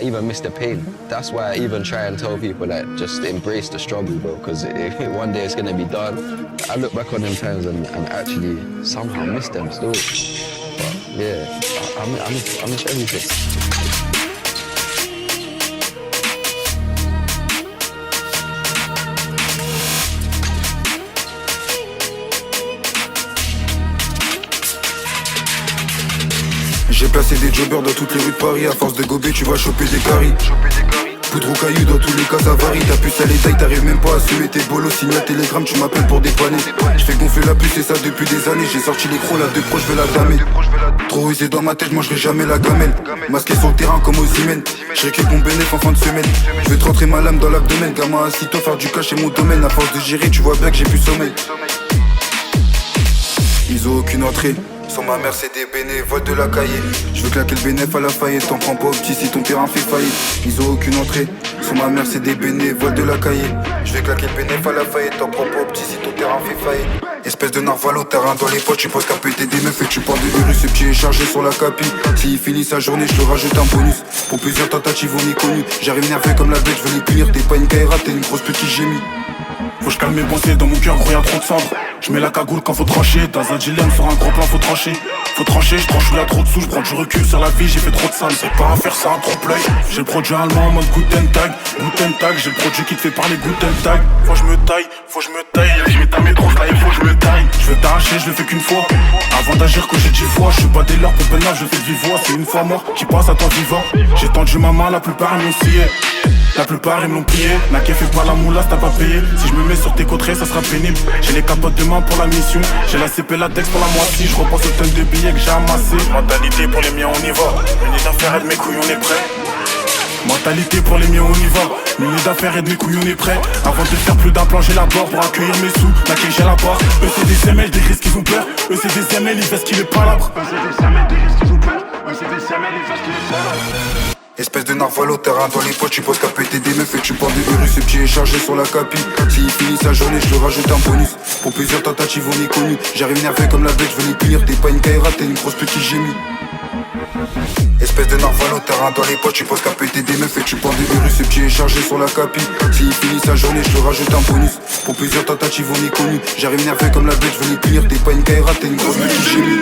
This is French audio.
even miss the pain. That's why I even try and tell people like just embrace the struggle, bro, because one day it's gonna be done. I look back on them times and actually somehow miss them still. But yeah, I miss everything. J'ai placé des jobbers dans toutes les rues de Paris. À force de gober, tu vas choper des caries. Poudre ou cailloux, dans tous les cas ça varie. Ta puce à l'étail, t'arrives même pas à assumer tes bolos. Signe à télégramme, tu m'appelles pour dépanner. Je fais gonfler la puce et ça depuis des années. J'ai sorti les crocs, là de pro, je vais la damer. Trop usé dans ma tête, je mangerai jamais la gamelle. Masqué sur le terrain comme aux Siemens. Je récupère mon bénéf en fin de semaine. Je vais te rentrer ma lame dans l'abdomen. Gamin, assis-toi, faire du cash, c'est mon domaine. À force de gérer, tu vois bien que j'ai plus sommeil. Ils ont aucune entrée. Sur ma mère c'est des bénévoles de la cahier. Je veux claquer le bénéf à la faillite. T'en prends pas au petit si ton terrain fait faillite. Ils ont aucune entrée. Sur ma mère c'est des bénévoles de la cahier. Je vais claquer le bénéf à la faillite. T'en prends pas au petit si ton terrain fait faillite. Espèce de narval au terrain dans les potes. Tu penses qu'à péter des meufs et tu parles de virus. Ce petit est chargé sur la capi. S'il finit sa journée je te rajoute un bonus. Pour plusieurs tentatives on est connus. J'arrive nerveux comme la bête, je veux les punir. T'es pas une caïra, t'es une grosse petite gémie. Faut que je calme mes pensées, dans mon cœur gros y'a trop de cendres. Je mets la cagoule quand faut trancher. Dans un dilemme sur un gros plan faut trancher. Faut trancher, je tranche où y'a trop de sous. Je prends du recul sur la vie, j'ai fait trop de sale. C'est pas à faire ça, un trop play. J'ai le produit allemand en mode Guten Tag. Guten Tag, j'ai le produit qui te fait parler Guten Tag. Faut que je me taille, je vais tamer trop là, il faut que je me taille. Je veux t'arracher, je le fais qu'une fois. Avant d'agir que j'ai 10 fois. Je suis pas dès l'heure pour peinard, je fais de vive voix. C'est une fois mort qui passe à toi vivant. J'ai tendu ma main, la plupart ils m'ont scié. La plupart ils me l'ont plié. N'a qu'à fait pas la moulasse, t'as pas payé. Si je me mets sur tes côtés, ça sera pénible. J'ai les capotes de main pour la mission. J'ai la CP latex pour la moitié. Je repense au tonne de billets que j'ai amassé. Mentalité pour les miens, on y va. Minute d'affaires et de mes couilles, on est prêt. Mentalité pour les miens, on y va. Minute d'affaires et de mes couilles, on est prêt. Avant de faire plus d'un plan, j'ai la barre pour accueillir mes sous. N'a qu'à j'ai la barre. Eux c'est des ML, des risques qu'ils ont peur. Eux c'est des ML, ils veulent qu'il est palabre. Eux c'est des ML, des risques qu'ils ont peur. Eux c'est des ML, ils veulent qu'il est palabre. Espèce de narval au terrain dans les potes, tu penses qu'à péter des meufs et tu parles de virus. Ce petit est chargé sur la capi. S'il finit sa journée, je te rajoute un bonus. Pour plusieurs tentatives, on est connus. J'arrive nerveux comme la bête, je veux les punir. T'es pas une caïra, t'es une grosse petite gémie. Espèce de narval au terrain dans les potes, tu penses qu'à péter des meufs et tu parles de virus. Ce petit est chargé sur la capi. S'il finit sa journée, je te rajoute un bonus. Pour plusieurs tentatives, on est connus. J'arrive nerveux comme la bête, je veux les punir. T'es pas une caïra, t'es une grosse petite gémie.